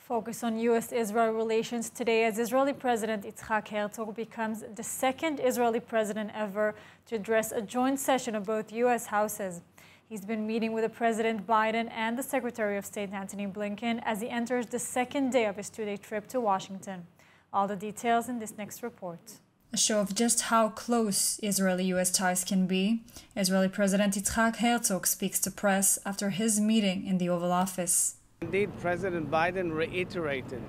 Focus on U.S.-Israel relations today as Israeli President HERZOG becomes the second Israeli president ever to address a joint session of both U.S. houses. He's been meeting with President Biden and the Secretary of State Antony Blinken as he enters the second day of his two-day trip to Washington. All the details in this next report. A show of just how close Israeli-U.S. ties can be, Israeli President HERZOG speaks to press after his meeting in the Oval Office. Indeed, President Biden reiterated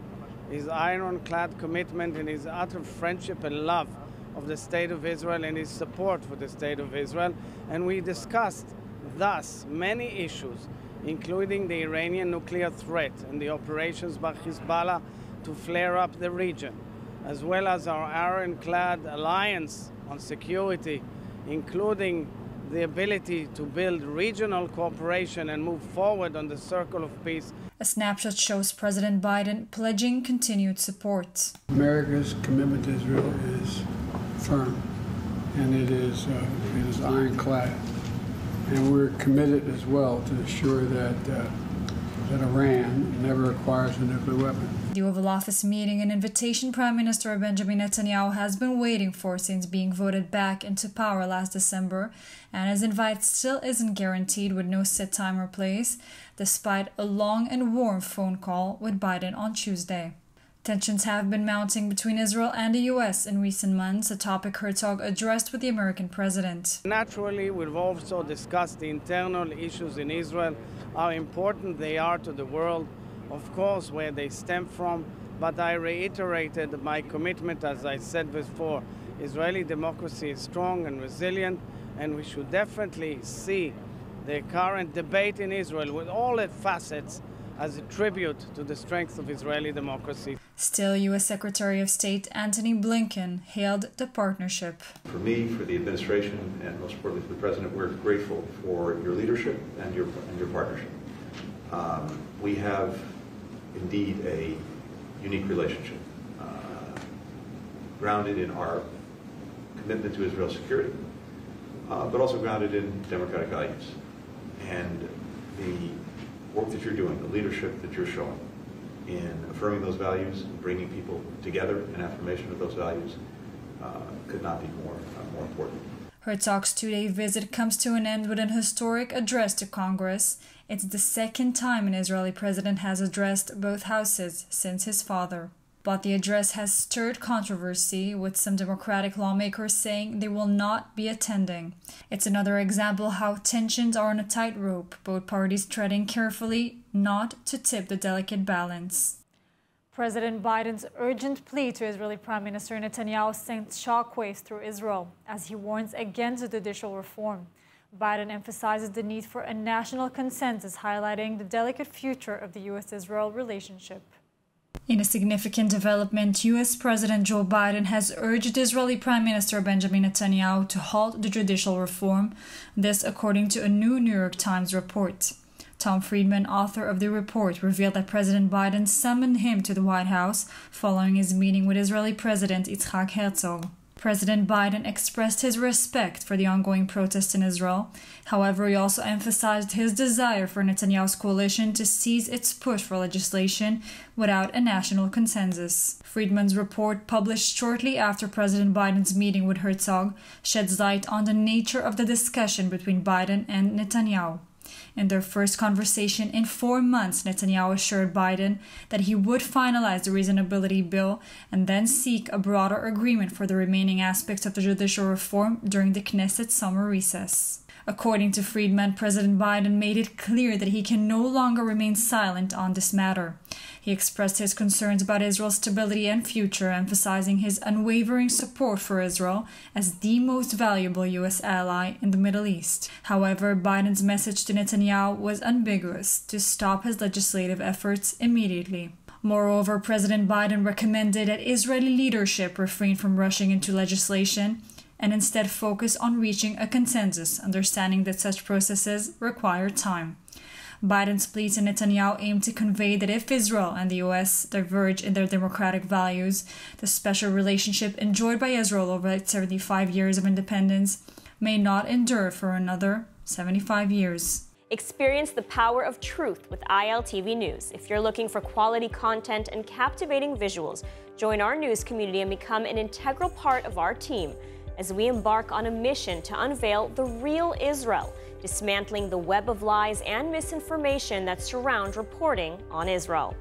his ironclad commitment and his utter friendship and love of the State of Israel and his support for the State of Israel. And we discussed thus many issues, including the Iranian nuclear threat and the operations by Hezbollah to flare up the region, as well as our ironclad alliance on security, including the ability to build regional cooperation and move forward on the circle of peace. A snapshot shows President Biden pledging continued support. America's commitment to Israel is firm, and it is ironclad. And we're committed as well to ensure that Iran never acquires a nuclear weapon. The Oval Office meeting, an invitation Prime Minister Benjamin Netanyahu has been waiting for since being voted back into power last December, and his invite still isn't guaranteed with no set time or place, despite a long and warm phone call with Biden on Tuesday. Tensions have been mounting between Israel and the U.S. in recent months, a topic HERZOG addressed with the American president. Naturally, we've also discussed the internal issues in Israel, how important they are to the world, of course, where they stem from, but I reiterated my commitment, as I said before. Israeli democracy is strong and resilient, and we should definitely see the current debate in Israel with all its facets as a tribute to the strength of Israeli democracy. Still, U.S. Secretary of State Antony Blinken hailed the partnership. For me, for the administration, and most importantly for the President, we're grateful for your leadership and your partnership. We have indeed a unique relationship, grounded in our commitment to Israel's security, but also grounded in democratic values. And the work that you're doing, the leadership that you're showing in affirming those values, bringing people together in affirmation of those values, could not be more important. HERZOG's two-day visit comes to an end with an historic address to Congress. It's the second time an Israeli president has addressed both houses since his father. But the address has stirred controversy, with some Democratic lawmakers saying they will not be attending. It's another example how tensions are on a tightrope, both parties treading carefully not to tip the delicate balance. President Biden's urgent plea to Israeli Prime Minister Netanyahu sent shockwaves through Israel as he warns against judicial reform. Biden emphasizes the need for a national consensus, highlighting the delicate future of the U.S.-Israel relationship. In a significant development, U.S. President Joe Biden has urged Israeli Prime Minister Benjamin Netanyahu to halt the judicial reform, this according to a new New York Times report. Tom Friedman, author of the report, revealed that President Biden summoned him to the White House following his meeting with Israeli President HERZOG. President Biden expressed his respect for the ongoing protests in Israel. However, he also emphasized his desire for Netanyahu's coalition to cease its push for legislation without a national consensus. Friedman's report, published shortly after President Biden's meeting with HERZOG, sheds light on the nature of the discussion between Biden and Netanyahu. In their first conversation in 4 months, Netanyahu assured Biden that he would finalize the reasonability bill and then seek a broader agreement for the remaining aspects of the judicial reform during the Knesset summer recess. According to Friedman, President Biden made it clear that he can no longer remain silent on this matter. He expressed his concerns about Israel's stability and future, emphasizing his unwavering support for Israel as the most valuable U.S. ally in the Middle East. However, Biden's message to Netanyahu was ambiguous: to stop his legislative efforts immediately. Moreover, President Biden recommended that Israeli leadership refrain from rushing into legislation and instead focus on reaching a consensus, understanding that such processes require time. Biden's plea to Netanyahu aimed to convey that if Israel and the U.S. diverge in their democratic values, the special relationship enjoyed by Israel over its 75 years of independence may not endure for another 75 years. Experience the power of truth with ILTV News. If you're looking for quality content and captivating visuals, join our news community and become an integral part of our team as we embark on a mission to unveil the real Israel, dismantling the web of lies and misinformation that surround reporting on Israel.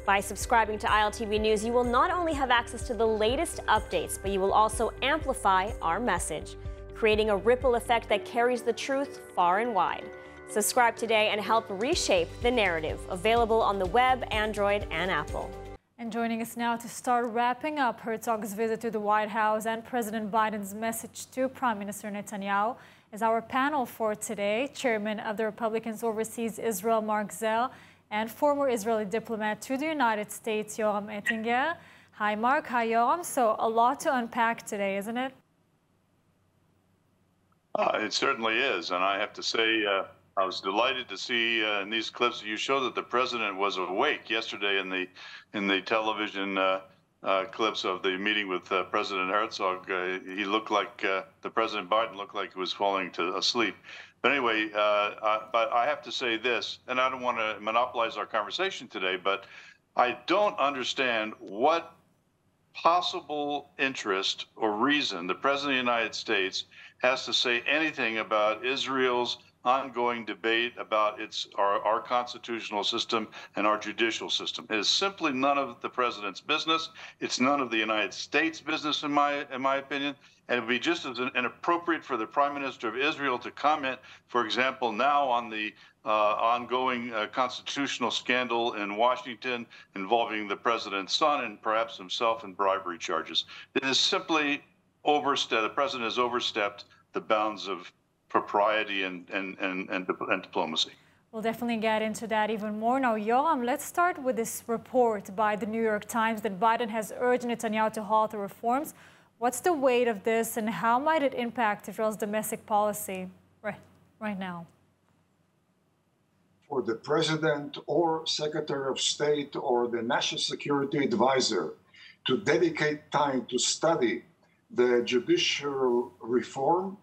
By subscribing to ILTV News, you will not only have access to the latest updates, but you will also amplify our message, creating a ripple effect that carries the truth far and wide. Subscribe today and help reshape the narrative. Available on the web, Android, and Apple. And joining us now to start wrapping up HERZOG's visit to the White House and President Biden's message to Prime Minister Netanyahu is our panel for today, Chairman of the Republicans Overseas Israel, Mark Zell, and former Israeli diplomat to the United States, Yoram Ettinger. Hi, Mark. Hi, Yoram. So a lot to unpack today, isn't it? It certainly is. And I have to say, I was delighted to see in these clips you show that the president was awake yesterday in the television clips of the meeting with President Herzog. He looked like the President Biden looked like he was falling asleep. But anyway, but I have to say this, and I don't want to monopolize our conversation today, but I don't understand what possible interest or reason the President of the United States has to say anything about Israel's ongoing debate about our constitutional system and our judicial system. It is simply none of the president's business. It's none of the United States' business, in my opinion. And it would be just as inappropriate for the Prime Minister of Israel to comment, for example, now on the ongoing constitutional scandal in Washington involving the president's son and perhaps himself in bribery charges. It is simply overstepped. The president has overstepped the bounds of propriety and diplomacy. We'll definitely get into that even more. Now, Yoram, let's start with this report by the New York Times that Biden has urged Netanyahu to halt the reforms. What's the weight of this and how might it impact Israel's domestic policy right now? For the president or secretary of state or the national security advisor to dedicate time to study the judicial reform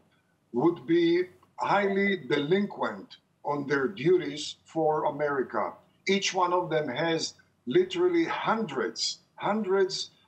would be highly delinquent on their duties for America. Each one of them has literally hundreds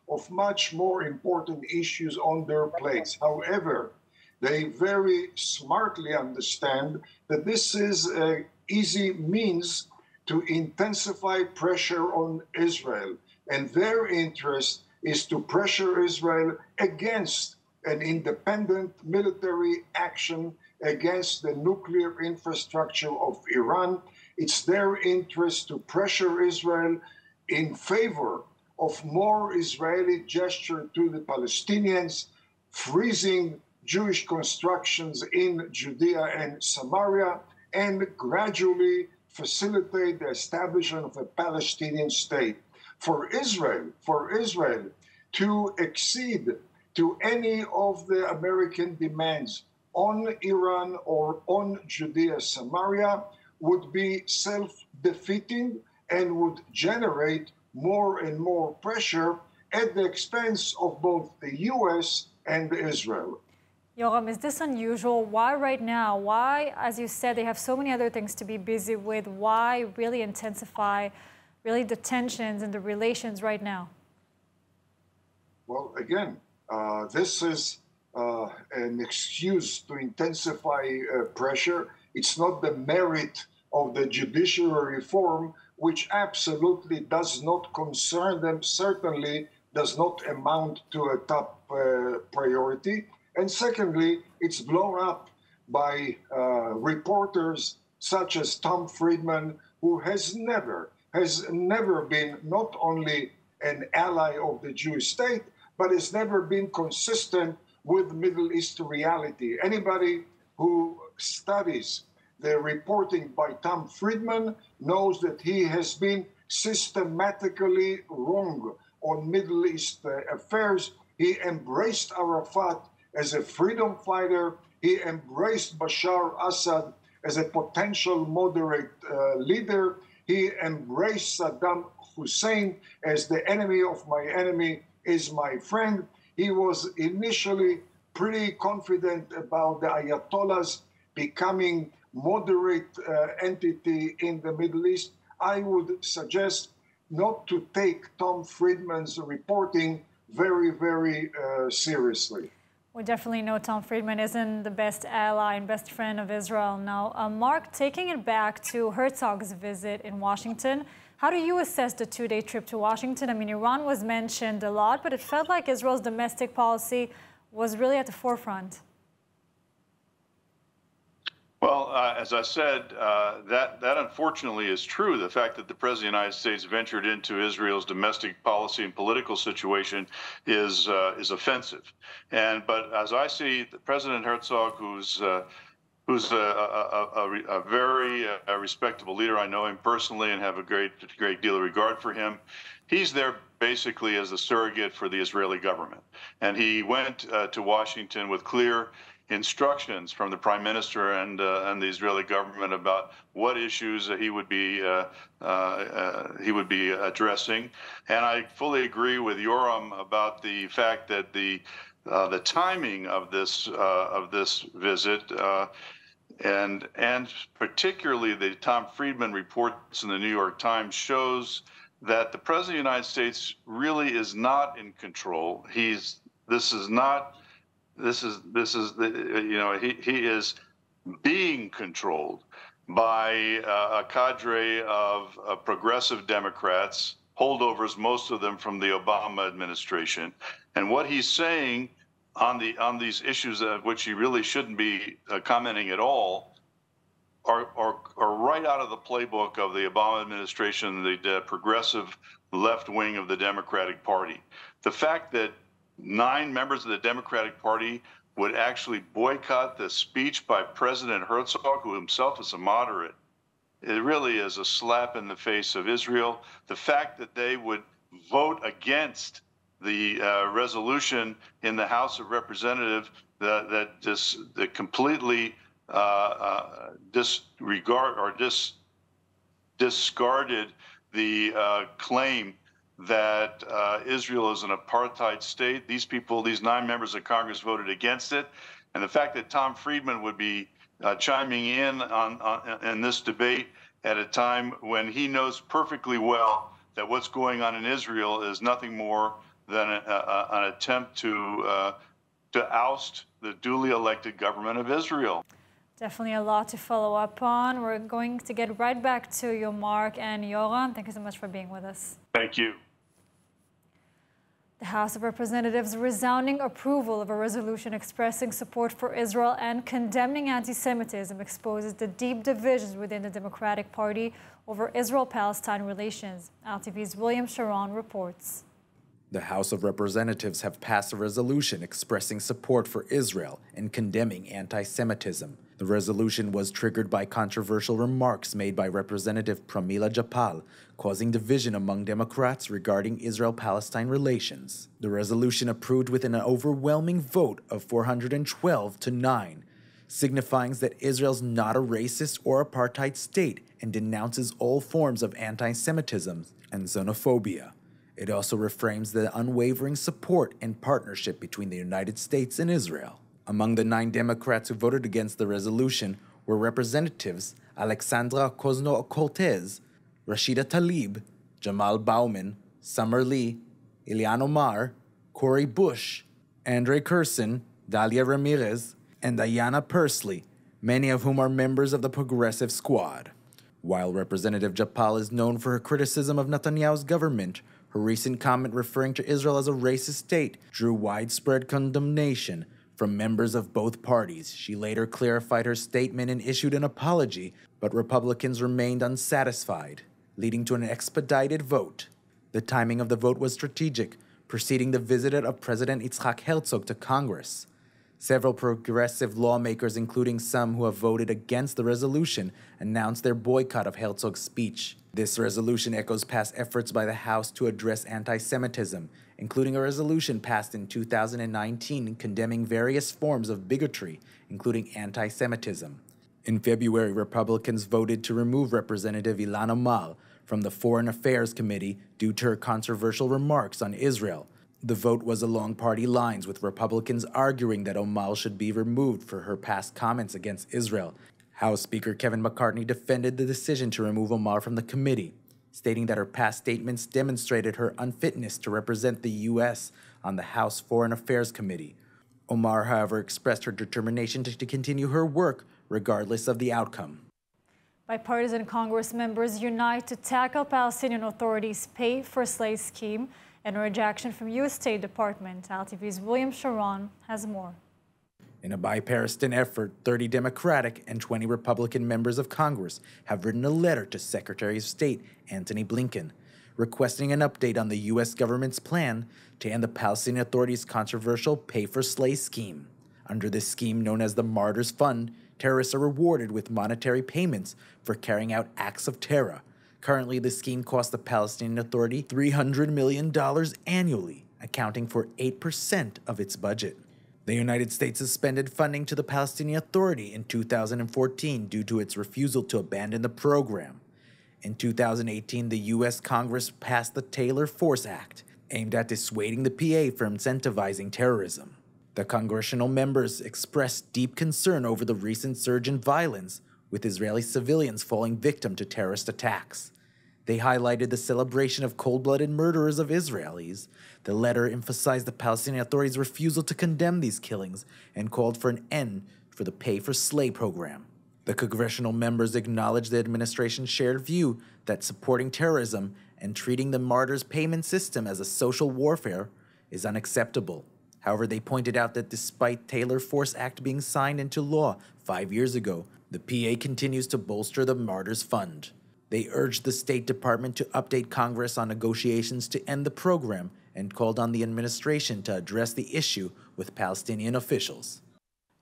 of much more important issues on their plates. However, they very smartly understand that this is an easy means to intensify pressure on Israel. And their interest is to pressure Israel against an independent military action against the nuclear infrastructure of Iran. It's their interest to pressure Israel in favor of more Israeli gesture to the Palestinians, freezing Jewish constructions in Judea and Samaria, and gradually facilitate the establishment of a Palestinian state. For Israel to accede to any of the American demands on Iran or on Judea, Samaria, would be self-defeating and would generate more and more pressure at the expense of both the U.S. and Israel. Yoram, is this unusual? Why right now? Why, as you said, they have so many other things to be busy with? Why really intensify the tensions and the relations right now? Well, again, this is an excuse to intensify pressure. It's not the merit of the judicial reform, which absolutely does not concern them, certainly does not amount to a top priority. And secondly, it's blown up by reporters such as Tom Friedman, who has never been not only an ally of the Jewish state, but has never been consistent with Middle East reality. Anybody who studies the reporting by Tom Friedman knows that he has been systematically wrong on Middle East affairs. He embraced Arafat as a freedom fighter. He embraced Bashar Assad as a potential moderate leader. He embraced Saddam Hussein as the enemy of my enemy is my friend. He was initially pretty confident about the Ayatollahs becoming moderate entity in the Middle East, I would suggest not to take Tom Friedman's reporting very, very seriously. We definitely know Tom Friedman isn't the best ally and best friend of Israel. Now, Mark, taking it back to Herzog's visit in Washington, how do you assess the two-day trip to Washington? I mean, Iran was mentioned a lot, but it felt like Israel's domestic policy was really at the forefront. Well, as I said, that unfortunately is true. The fact that the President of the United States ventured into Israel's domestic policy and political situation is offensive. But as I see, President Herzog, who's a very respectable leader, I know him personally and have a great deal of regard for him. He's there basically as a surrogate for the Israeli government, and he went to Washington with clear instructions from the Prime Minister and the Israeli government about what issues he would be addressing. And I fully agree with Yoram about the fact that the timing of this visit and particularly the Tom Friedman reports in the New York Times shows that the President of the United States really is not in control. He is being controlled by a cadre of progressive Democrats, holdovers, most of them from the Obama administration. And what he's saying on these issues of which he really shouldn't be commenting at all are right out of the playbook of the Obama administration, the progressive left wing of the Democratic Party. The fact that 9 members of the Democratic Party would actually boycott the speech by President Herzog, who himself is a moderate, it really is a slap in the face of Israel. The fact that they would vote against the resolution in the House of Representatives that completely discarded the claim that Israel is an apartheid state. These 9 members of Congress voted against it. And the fact that Tom Friedman would be chiming in on this debate at a time when he knows perfectly well that what's going on in Israel is nothing more than an attempt to oust the duly elected government of Israel. Definitely a lot to follow up on. We're going to get right back to you, Mark and Yoram. Thank you so much for being with us. Thank you. The House of Representatives' resounding approval of a resolution expressing support for Israel and condemning anti-Semitism exposes the deep divisions within the Democratic Party over Israel-Palestine relations. ILTV's William Sharon reports. The House of Representatives have passed a resolution expressing support for Israel and condemning anti-Semitism. The resolution was triggered by controversial remarks made by Representative Pramila Jayapal, causing division among Democrats regarding Israel-Palestine relations. The resolution approved with an overwhelming vote of 412 to 9, signifying that Israel's not a racist or apartheid state and denounces all forms of anti-Semitism and xenophobia. It also reframes the unwavering support and partnership between the United States and Israel. Among the 9 Democrats who voted against the resolution were Representatives Alexandra Kozno-Cortez, Rashida Tlaib, Jamal Bauman, Summer Lee, Ilhan Omar, Cori Bush, Andre Kursin, Dalia Ramirez, and Diana Persley, many of whom are members of the Progressive Squad. While Representative Jayapal is known for her criticism of Netanyahu's government, her recent comment referring to Israel as a racist state drew widespread condemnation from members of both parties. She later clarified her statement and issued an apology, but Republicans remained unsatisfied, leading to an expedited vote. The timing of the vote was strategic, preceding the visit of President Yitzhak Herzog to Congress. Several progressive lawmakers, including some who have voted against the resolution, announced their boycott of Herzog's speech. This resolution echoes past efforts by the House to address anti-Semitism, including a resolution passed in 2019 condemning various forms of bigotry, including anti-Semitism. In February, Republicans voted to remove Representative Ilhan Omar from the Foreign Affairs Committee due to her controversial remarks on Israel. The vote was along party lines, with Republicans arguing that Omar should be removed for her past comments against Israel. House Speaker Kevin McCarthy defended the decision to remove Omar from the committee, stating that her past statements demonstrated her unfitness to represent the U.S. on the House Foreign Affairs Committee. Omar, however, expressed her determination to continue her work regardless of the outcome. Bipartisan Congress members unite to tackle Palestinian Authority's Pay for Slay scheme and urge action from U.S. State Department. ILTV's William Sharon has more. In a bipartisan effort, 30 Democratic and 20 Republican members of Congress have written a letter to Secretary of State Antony Blinken, requesting an update on the U.S. government's plan to end the Palestinian Authority's controversial Pay for Slay scheme. Under this scheme, known as the Martyrs Fund, terrorists are rewarded with monetary payments for carrying out acts of terror. Currently, the scheme costs the Palestinian Authority $300 million annually, accounting for 8% of its budget. The United States suspended funding to the Palestinian Authority in 2014 due to its refusal to abandon the program. In 2018, the U.S. Congress passed the Taylor Force Act, aimed at dissuading the PA from incentivizing terrorism. The congressional members expressed deep concern over the recent surge in violence, with Israeli civilians falling victim to terrorist attacks. They highlighted the celebration of cold-blooded murderers of Israelis. The letter emphasized the Palestinian Authority's refusal to condemn these killings and called for an end for the Pay for Slay program. The congressional members acknowledged the administration's shared view that supporting terrorism and treating the martyrs' payment system as a social warfare is unacceptable. However, they pointed out that despite Taylor Force Act being signed into law 5 years ago, the PA continues to bolster the Martyrs Fund. They urged the State Department to update Congress on negotiations to end the program and called on the administration to address the issue with Palestinian officials.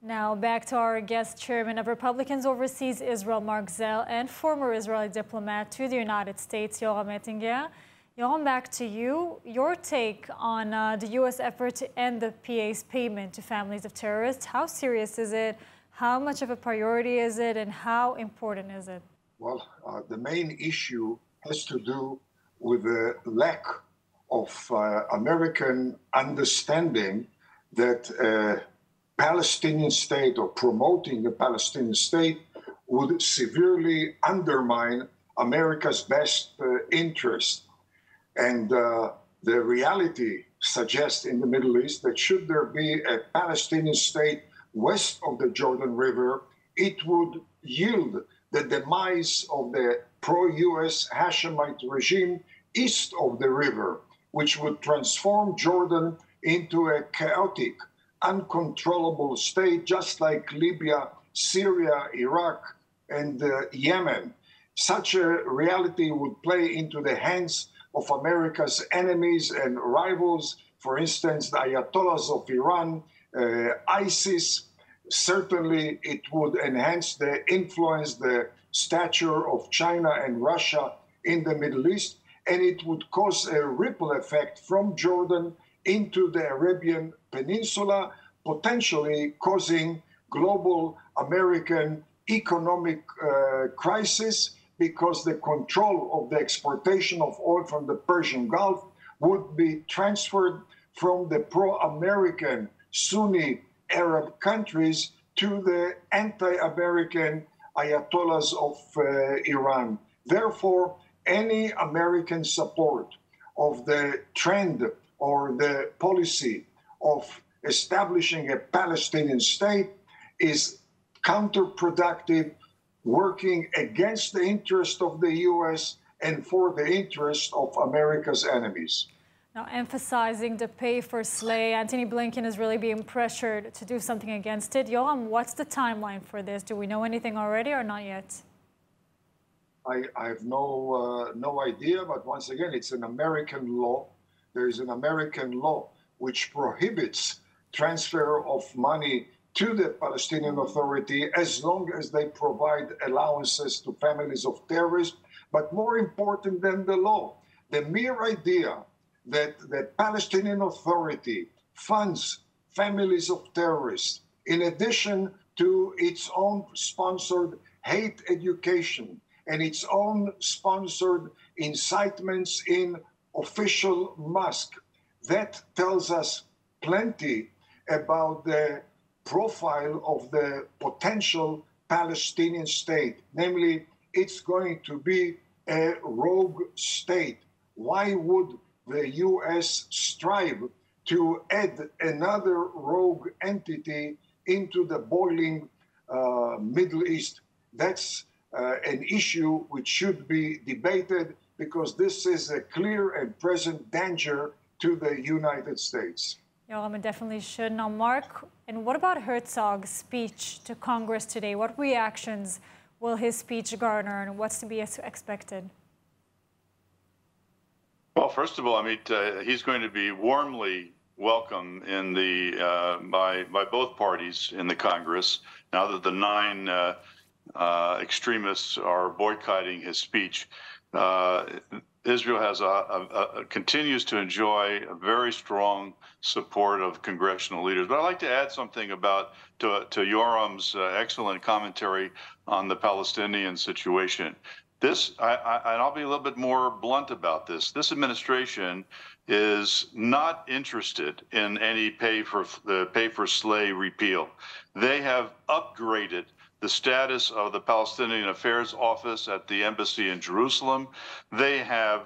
Now back to our guest, Chairman of Republicans Overseas Israel, Mark Zell, and former Israeli diplomat to the United States, Yoram Ettinger. Yoram, back to you. Your take on the U.S. effort to end the PA's payment to families of terrorists. How serious is it? How much of a priority is it? And how important is it? Well, the main issue has to do with the lack of American understanding that a Palestinian state or promoting a Palestinian state would severely undermine America's best interest. And the reality suggests in the Middle East that should there be a Palestinian state west of the Jordan River, it would yield the demise of the pro-US Hashemite regime east of the river, which would transform Jordan into a chaotic, uncontrollable state, just like Libya, Syria, Iraq, and Yemen. Such a reality would play into the hands of America's enemies and rivals, for instance, the Ayatollahs of Iran, ISIS. Certainly, it would enhance the influence, the stature of China and Russia in the Middle East, and it would cause a ripple effect from Jordan into the Arabian Peninsula, potentially causing global American economic crisis, because the control of the exportation of oil from the Persian Gulf would be transferred from the pro-American Sunni Arab countries to the anti-American Ayatollahs of Iran. Therefore, any American support of the trend or the policy of establishing a Palestinian state is counterproductive, working against the interest of the U.S. and for the interest of America's enemies. Now, emphasizing the pay for slay, Antony Blinken is really being pressured to do something against it. Yoram, what's the timeline for this? Do we know anything already or not yet? I have no idea, but once again, it's an American law. There is an American law which prohibits transfer of money to the Palestinian Authority as long as they provide allowances to families of terrorists. But more important than the law, the mere idea that the Palestinian Authority funds families of terrorists, in addition to its own sponsored hate education and its own sponsored incitements in official mosque, that tells us plenty about the profile of the potential Palestinian state, namely, it's going to be a rogue state. Why would the U.S. strive to add another rogue entity into the boiling Middle East? That's an issue which should be debated, because this is a clear and present danger to the United States. Yoram, it definitely should. Now, Mark, and what about HERZOG's speech to Congress today? What reactions will his speech garner, and what's to be expected? Well, first of all, I mean, he's going to be warmly welcome in the by both parties in the Congress now that the 9 extremists are boycotting his speech. Israel has continues to enjoy a very strong support of congressional leaders. But I'd like to add something to Yoram's excellent commentary on the Palestinian situation. And I'll be a little bit more blunt about this. This administration is not interested in any pay for slay repeal. They have upgraded the status of the Palestinian Affairs Office at the embassy in Jerusalem. They have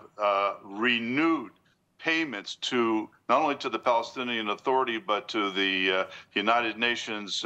renewed payments to not only to the Palestinian Authority, but to the United Nations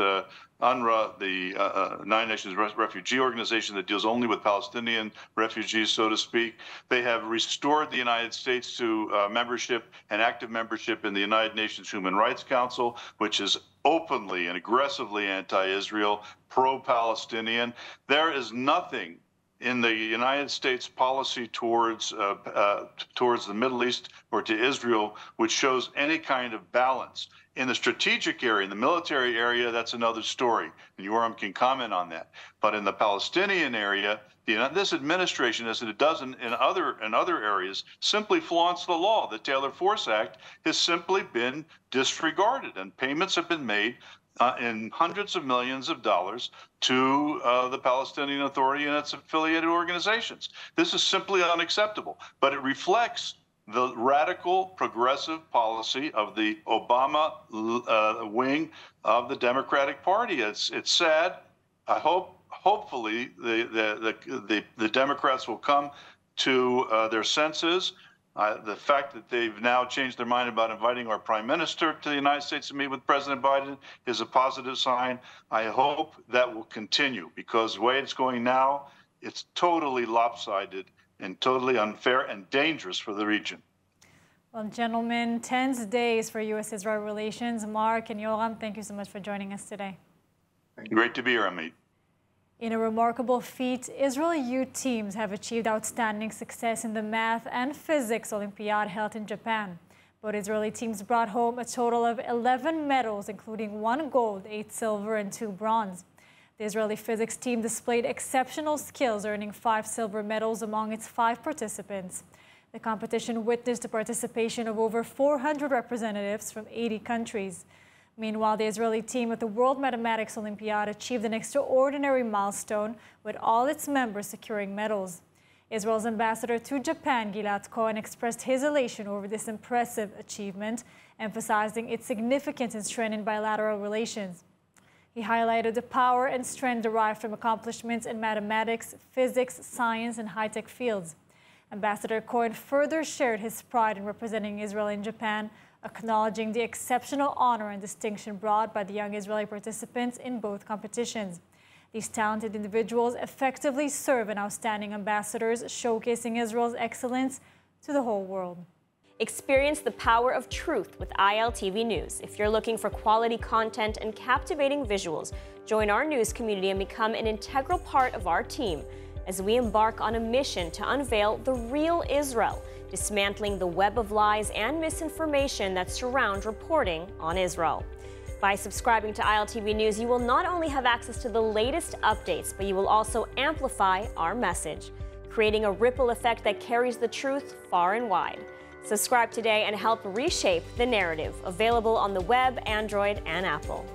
UNRWA, the United Nations Refugee Organization that deals only with Palestinian refugees, so to speak. They have restored the United States to membership and active membership in the United Nations Human Rights Council, which is openly and aggressively anti-Israel, pro-Palestinian. There is nothing in the United States policy towards the Middle East or to Israel which shows any kind of balance. In the strategic area, in the military area, that's another story, and Yoram can comment on that. But in the Palestinian area, this administration, as it does in other areas, simply flaunts the law. The Taylor Force Act has simply been disregarded, and payments have been made in hundreds of millions of dollars to the Palestinian Authority and its affiliated organizations. This is simply unacceptable, but it reflects the radical progressive policy of the Obama wing of the Democratic Party. It's sad. I hopefully the Democrats will come to their senses. The fact that they've now changed their mind about inviting our prime minister to the United States to meet with President Biden is a positive sign. I hope that will continue, because the way it's going now, it's totally lopsided and totally unfair and dangerous for the region. Well, gentlemen, tense days for U.S.-Israel relations. Mark and Yoram, thank you so much for joining us today. Great to be here, Amit. In a remarkable feat, Israeli youth teams have achieved outstanding success in the math and physics Olympiad held in Japan. Both Israeli teams brought home a total of 11 medals, including 1 gold, 8 silver, and 2 bronze. The Israeli physics team displayed exceptional skills, earning 5 silver medals among its 5 participants. The competition witnessed the participation of over 400 representatives from 80 countries. Meanwhile, the Israeli team at the World Mathematics Olympiad achieved an extraordinary milestone, with all its members securing medals. Israel's ambassador to Japan, Gilad Cohen, expressed his elation over this impressive achievement, emphasizing its significance in strengthening bilateral relations. He highlighted the power and strength derived from accomplishments in mathematics, physics, science, and high-tech fields. Ambassador Cohen further shared his pride in representing Israel in Japan, acknowledging the exceptional honor and distinction brought by the young Israeli participants in both competitions. These talented individuals effectively serve as outstanding ambassadors, showcasing Israel's excellence to the whole world. Experience the power of truth with ILTV News. If you're looking for quality content and captivating visuals, join our news community and become an integral part of our team as we embark on a mission to unveil the real Israel, dismantling the web of lies and misinformation that surround reporting on Israel. By subscribing to ILTV News, you will not only have access to the latest updates, but you will also amplify our message, creating a ripple effect that carries the truth far and wide. Subscribe today and help reshape the narrative. Available on the web, Android, and Apple.